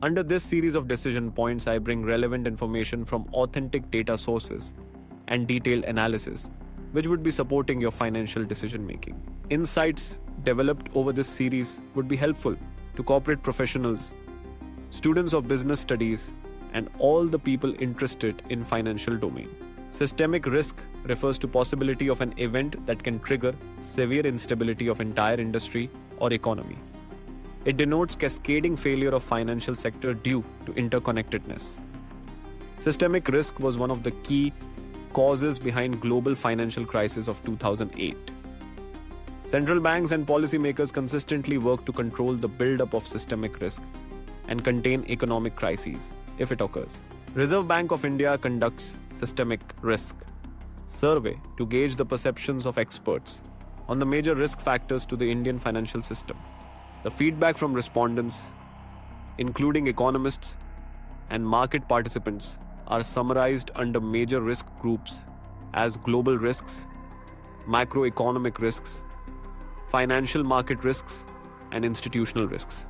Under this series of decision points, I bring relevant information from authentic data sources and detailed analysis, which would be supporting your financial decision making. Insights developed over this series would be helpful to corporate professionals, students of business studies, and all the people interested in financial domain. Systemic risk refers to possibility of an event that can trigger severe instability of entire industry or economy. It denotes cascading failure of financial sector due to interconnectedness. Systemic risk was one of the key causes behind global financial crisis of 2008. Central banks and policymakers consistently work to control the buildup of systemic risk and contain economic crises if it occurs. Reserve Bank of India conducts systemic risk survey to gauge the perceptions of experts on the major risk factors to the Indian financial system. The feedback from respondents, including economists and market participants, are summarized under major risk groups as global risks, macroeconomic risks, financial market risks, and institutional risks.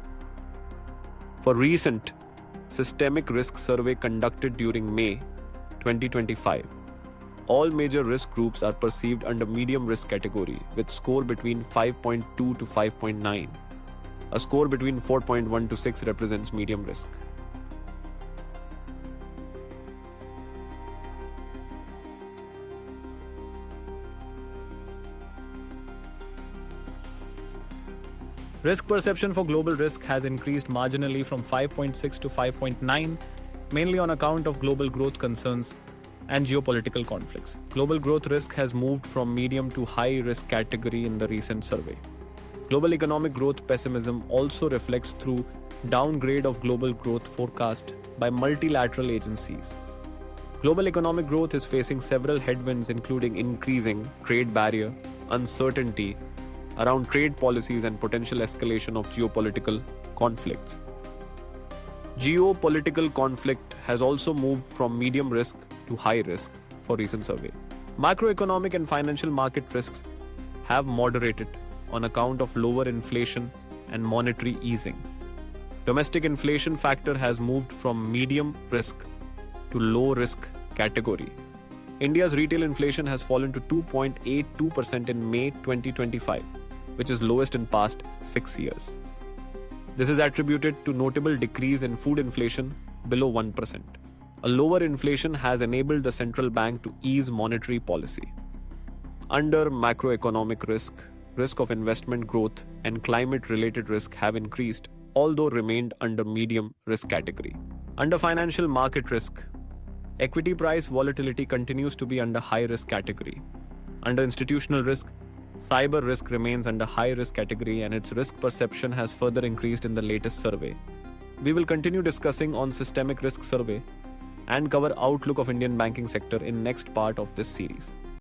For recent systemic risk survey conducted during May 2025, all major risk groups are perceived under medium risk category with score between 5.2 to 5.9. A score between 4.1 to 6 represents medium risk. Risk perception for global risk has increased marginally from 5.6 to 5.9, mainly on account of global growth concerns and geopolitical conflicts. Global growth risk has moved from medium to high risk category in the recent survey. Global economic growth pessimism also reflects through downgrade of global growth forecast by multilateral agencies. Global economic growth is facing several headwinds, including increasing trade barrier, uncertainty around trade policies, and potential escalation of geopolitical conflicts. Geopolitical conflict has also moved from medium risk to high risk for recent survey. Macroeconomic and financial market risks have moderated on account of lower inflation and monetary easing. Domestic inflation factor has moved from medium risk to low risk category. India's retail inflation has fallen to 2.82% in May 2025, which is lowest in past 6 years. This is attributed to notable decrease in food inflation below 1%. A lower inflation has enabled the central bank to ease monetary policy. Under macroeconomic risk of investment growth and climate-related risk have increased, although remained under medium risk category. Under financial market risk, equity price volatility continues to be under high risk category. Under institutional risk, cyber risk remains under high risk category and its risk perception has further increased in the latest survey. We will continue discussing on systemic risk survey and cover outlook of Indian banking sector in next part of this series.